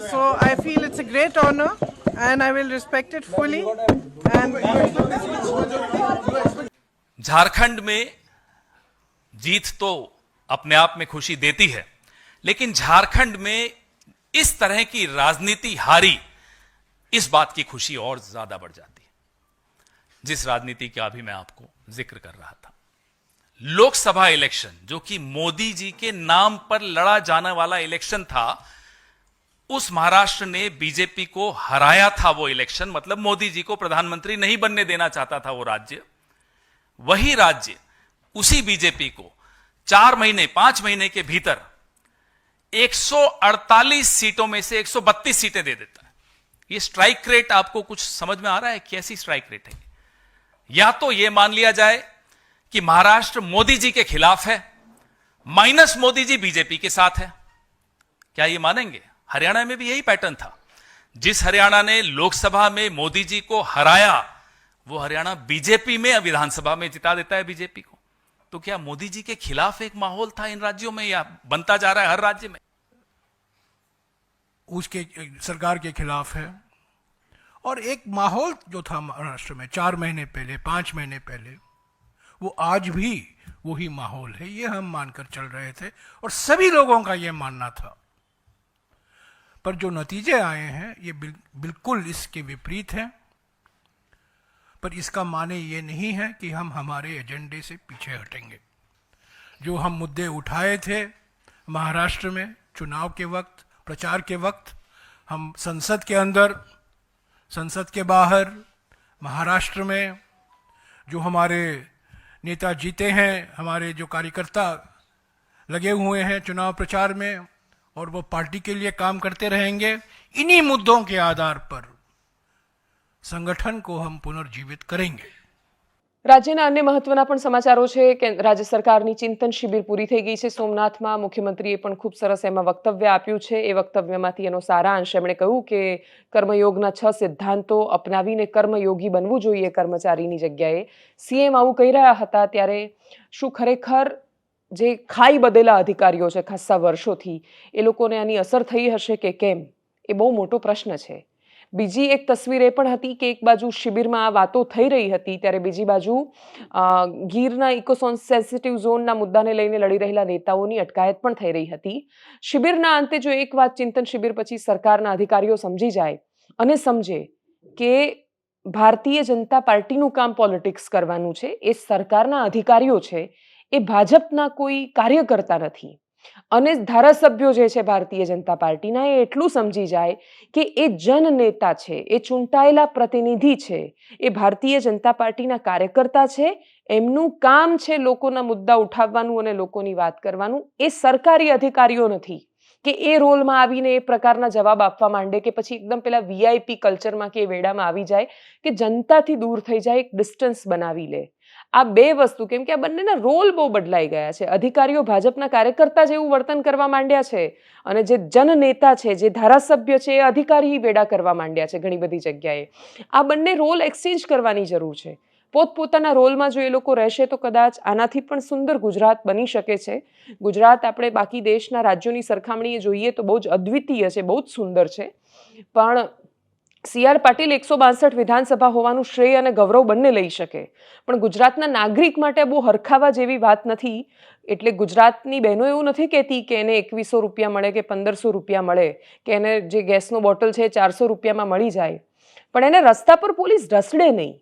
J: So I feel it's a great honor and I will respect it fully. And
K: Jharkhand में जीत तो अपने आप में खुशी देती है, लेकिन झारखंड में इस तरह की राजनीति हारी, इस बात की खुशी और ज्यादा बढ़ जाती है, जिस राजनीति का अभी मैं आपको जिक्र कर रहा था. लोकसभा इलेक्शन जो कि मोदी जी के नाम पर लड़ा जाने वाला इलेक्शन था, उस महाराष्ट्र ने बीजेपी को हराया था. वो इलेक्शन मतलब मोदी जी को प्रधानमंत्री नहीं बनने देना चाहता था वो राज्य. वही राज्य उसी बीजेपी को 4 महीने 5 महीने के भीतर 148 सीटों में से 132 सीटें दे देता है. ये स्ट्राइक रेट आपको कुछ समझ में आ रहा है? कैसी स्ट्राइक रेट है? या तो ये मान लिया जाए कि महाराष्ट्र मोदी जी के खिलाफ है, माइनस मोदी जी बीजेपी के साथ है. क्या ये मानेंगे? हरियाणा में भी यही पैटर्न था. जिस हरियाणा ने लोकसभा में मोदी जी को हराया, वो हरियाणा बीजेपी में विधानसभा में जिता देता है बीजेपी को. तो क्या मोदी जी के खिलाफ एक माहौल था इन राज्यों में, या बनता जा रहा है हर राज्य में?
H: उसके सरकार के खिलाफ है. और एक माहौल जो था महाराष्ट्र में 4 महीने पहले 5 महीने पहले, वो आज भी वही माहौल है. ये हम मानकर चल रहे थे और सभी लोगों का ये मानना था. पर जो नतीजे आए हैं ये बिल्कुल इसके विपरीत हैं. पर इसका माने ये नहीं है कि हम हमारे एजेंडे से पीछे हटेंगे. जो हम मुद्दे उठाए थे महाराष्ट्र में चुनाव के वक्त, प्रचार के वक्त, हम संसद के अंदर, संसद के बाहर, महाराष्ट्र में जो हमारे नेता जीते हैं, हमारे जो कार्यकर्ता लगे हुए हैं चुनाव प्रचार में और वो पार्टी के लिए काम करते रहेंगे, इन्हीं मुद्दों के आधार पर संगठन को हम पुनर्जीवित करेंगे.
A: રાજ્યના અન્ય મહત્વના પણ સમાચારો છે કે રાજ્ય સરકારની ચિંતન શિબિર પૂરી થઈ ગઈ છે સોમનાથમાં. મુખ્યમંત્રીએ પણ ખૂબ સરસ એમાં વક્તવ્ય આપ્યું છે. એ વક્તવ્યમાંથી એનો સારાંશ એમણે કહ્યું કે કર્મયોગના 6 સિદ્ધાંતો અપનાવીને કર્મયોગી બનવું જોઈએ કર્મચારીની જગ્યાએ. સીએમ આવું કહી રહ્યા હતા ત્યારે શું ખરેખર જે ખાઈ બદેલા અધિકારીઓ છે ખાસ્સા વર્ષોથી, એ લોકોને આની અસર થઈ હશે કે કેમ, એ બહુ મોટો પ્રશ્ન છે. બીજી એક તસવીર એ પણ હતી કે એક બાજુ શિબિરમાં આ વાતો થઈ રહી હતી ત્યારે બીજી બાજુ ગીરના ઇકો સેન્સિટિવ ઝોનના મુદ્દાને લઈને લડી રહેલા નેતાઓની અટકાયત પણ થઈ રહી હતી. શિબિરના અંતે જો એક વાત ચિંતન શિબિર પછી સરકારના અધિકારીઓ સમજી જાય અને સમજે કે ભારતીય જનતા પાર્ટીનું કામ પોલિટિક્સ કરવાનું છે, એ સરકારના અધિકારીઓ છે, એ ભાજપના કોઈ કાર્યકર્તા નથી. અને ધારાસભ્યો જે છે ભારતીય જનતા પાર્ટીના, એ એટલું સમજી જાય કે એ જનનેતા છે, એ ચૂંટાયેલા પ્રતિનિધિ છે, એ ભારતીય જનતા પાર્ટીના કાર્યકર્તા છે. એમનું કામ છે લોકોના મુદ્દા ઉઠાવવાનું અને લોકોની વાત કરવાનું. એ સરકારી અધિકારીઓ નથી કે એ રોલમાં આવીને એ પ્રકારના જવાબ આપવા માંડે કે પછી એકદમ પેલા વીઆઈપી કલ્ચરમાં કે વેડામાં આવી જાય કે જનતાથી દૂર થઈ જાય, એક ડિસ્ટન્સ બનાવી લે. આ બે વસ્તુ, કેમ કે આ બંનેના રોલ બહુ બદલાઈ ગયા છે. અધિકારીઓ ભાજપના કાર્યકર્તા જેવું વર્તન કરવા માંડ્યા છે અને જે જનનેતા છે, જે ધારાસભ્ય છે, એ અધિકારી વેડા કરવા માંડ્યા છે ઘણી બધી જગ્યાએ. આ બંને રોલ એક્સચેન્જ કરવાની જરૂર છે. પોતપોતાના રોલમાં જો એ લોકો રહેશે તો કદાચ આનાથી પણ સુંદર ગુજરાત બની શકે છે. ગુજરાત આપણે બાકી દેશના રાજ્યોની સરખામણીએ જોઈએ તો બહુ જ અદ્વિતીય છે, બહુ જ સુંદર છે. પણ CR પાટીલ 162 વિધાનસભા હોવાનું શ્રેય અને ગૌરવ બંને લઈ શકે, પણ ગુજરાતના નાગરિક માટે બહુ હરખાવા જેવી વાત નથી. એટલે ગુજરાતની બહેનો એવું નથી કહેતી કે એને 2100 રૂપિયા મળે કે 1500 રૂપિયા મળે કે એને જે ગેસનો બોટલ છે 400 રૂપિયામાં મળી જાય, પણ એને રસ્તા પર પોલીસ ઢસડે નહીં,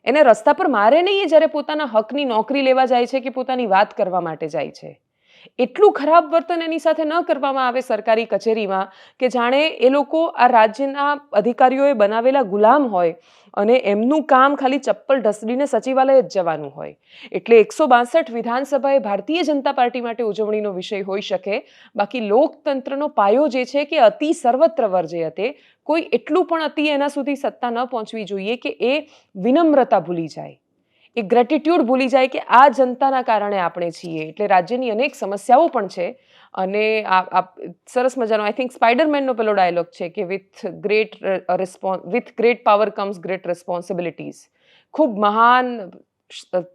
A: એને રસ્તા પર મારે નહીં જ્યારે પોતાના હકની નોકરી લેવા જાય છે કે પોતાની વાત કરવા માટે જાય છે. એટલું ખરાબ વર્તન એની સાથે ન કરવામાં આવે સરકારી કચેરીમાં કે જાણે એ લોકો આ રાજ્યના અધિકારીઓએ બનાવેલા ગુલામ હોય અને એમનું કામ ખાલી ચપ્પલ ઢસડીને સચિવાલય જ જવાનું હોય. એટલે 162 વિધાનસભા એ ભારતીય જનતા પાર્ટી માટે ઉજવણીનો વિષય હોઈ શકે, બાકી લોકતંત્રનો પાયો જે છે કે અતિ સર્વત્ર વર્જયતે, કોઈ એટલું પણ અતિ એના સુધી સત્તા ન પહોંચવી જોઈએ કે એ વિનમ્રતા ભૂલી જાય, એ ગ્રેટિટ્યુડ ભૂલી જાય કે આ જનતાના કારણે આપણે છીએ. એટલે રાજ્યની અનેક સમસ્યાઓ પણ છે અને આ સરસ મજાનો આઈ થિંક સ્પાઈડરમેનનો પેલો ડાયલોગ છે કે with great power comes great responsibilities. ખૂબ મહાન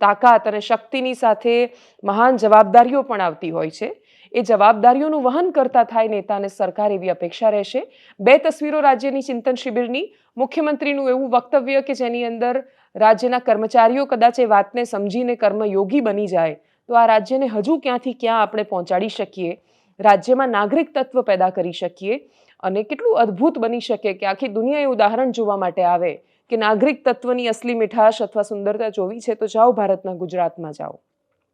A: તાકાત અને શક્તિની સાથે મહાન જવાબદારીઓ પણ આવતી હોય છે. એ જવાબદારીઓનું વહન કરતા થાય નેતા અને સરકાર એવી અપેક્ષા રહેશે. 2 તસવીરો રાજ્યની ચિંતન શિબિરની, મુખ્યમંત્રીનું એવું વક્તવ્ય કે જેની અંદર રાજ્યના કર્મચારીઓ કદાચ એ વાતને સમજીને કર્મયોગી બની જાય તો આ રાજ્યને હજુ ક્યાંથી ક્યાં આપણે પહોંચાડી શકીએ, રાજ્યમાં નાગરિક તત્વ પેદા કરી શકીએ અને કેટલું અદ્ભુત બની શકે કે આખી દુનિયા એ ઉદાહરણ જોવા માટે આવે કે નાગરિક તત્વની અસલી મીઠાશ અથવા સુંદરતા જોવી છે તો જાઓ ભારતના ગુજરાતમાં જાઓ.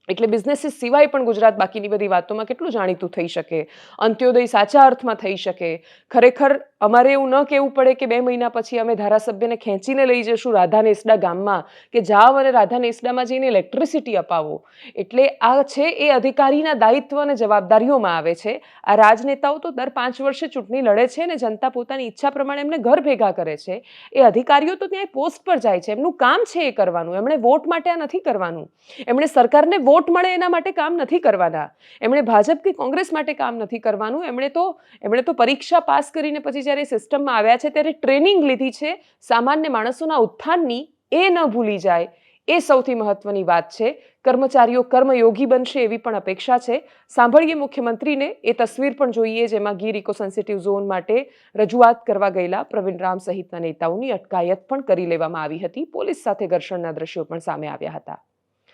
A: એટલે બિઝનેસીસ સિવાય પણ ગુજરાત બાકીની બધી વાતોમાં કેટલું જાણીતું થઈ શકે, અંત્યોદય સાચા અર્થમાં થઈ શકે. ખરેખર અમારે એવું ન કહેવું પડે કે 2 મહિના પછી અમે ધારાસભ્યને ખેંચીને લઈ જશું રાધાનેસડા ગામમાં કે જાઓ અને રાધાનેસડામાં જઈને ઇલેક્ટ્રિસિટી અપાવો. એટલે આ છે એ અધિકારીના દાયિત્વ અને જવાબદારીઓમાં આવે છે. આ રાજનેતાઓ તો દર 5 વર્ષે ચૂંટણી લડે છે ને જનતા પોતાની ઈચ્છા પ્રમાણે એમને ઘર ભેગા કરે છે. એ અધિકારીઓ તો ત્યાં પોસ્ટ પર જાય છે, એમનું કામ છે એ કરવાનું. એમણે વોટ માટે આ નથી કરવાનું, એમણે સરકારને વોટ મળે એના માટે કામ નથી કરવાના, એમણે ભાજપ કે કોંગ્રેસ માટે કામ નથી કરવાનું. એમણે તો પરીક્ષા પાસ કરીને પછી જ્યારે સિસ્ટમમાં આવ્યા છે ત્યારે ટ્રેનિંગ લીધી છે સામાન્ય માણસોના ઉત્થાનની, એ ન ભૂલી જાય. એ સૌથી મહત્વની વાત છે. કર્મચારીઓ કર્મયોગી બનશે એવી પણ અપેક્ષા છે. સાંભળીએ મુખ્યમંત્રીને, એ તસવીર પણ જોઈએ જેમાં ગીર ઇકો સેન્સિટિવ ઝોન માટે રજૂઆત કરવા ગયેલા પ્રવીણ રામ સહિતના નેતાઓની અટકાયત પણ કરી લેવામાં આવી હતી. પોલીસ સાથે ઘર્ષણના દ્રશ્યો પણ સામે આવ્યા હતા.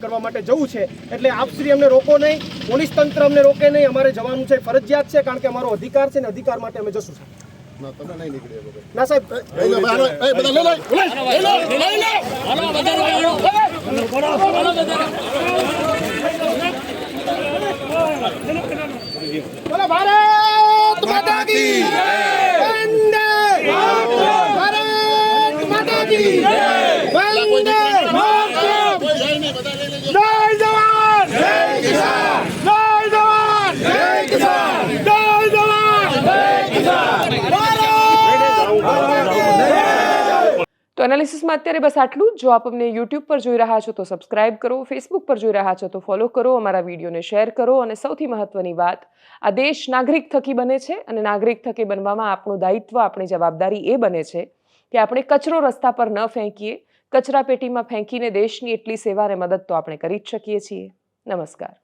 C: કરવા માટે જવું છે એટલે આપશ્રી અમને રોકો નહીં, પોલીસ તંત્ર અમને રોકે નહીં, અમારે જવાનું છે, ફરજિયાત છે, કારણ કે અમારો અધિકાર છે ને અધિકાર માટે અમે જશું. ના તમે નહીં નીકળે ના સાહેબ, બોલો ભારત માતા કી વંદે ભારત માતા કી વંદે
A: તો એનાલિસિસમાં અત્યારે બસ આટલું જ. જો આપ અમને યુટ્યુબ પર જોઈ રહ્યા છો તો સબસ્ક્રાઇબ કરો, ફેસબુક પર જોઈ રહ્યા છો તો ફોલો કરો, અમારા વિડીયોને શેર કરો અને સૌથી મહત્વની વાત, આ દેશ નાગરિક થકી બને છે અને નાગરિક થકી બનવામાં આપણું દાયિત્વ, આપણી જવાબદારી એ બને છે કે આપણે કચરો રસ્તા પર ન ફેંકીએ, કચરા પેટીમાં ફેંકીને દેશની એટલી સેવા અને મદદ તો આપણે કરી જ શકીએ છીએ. નમસ્કાર.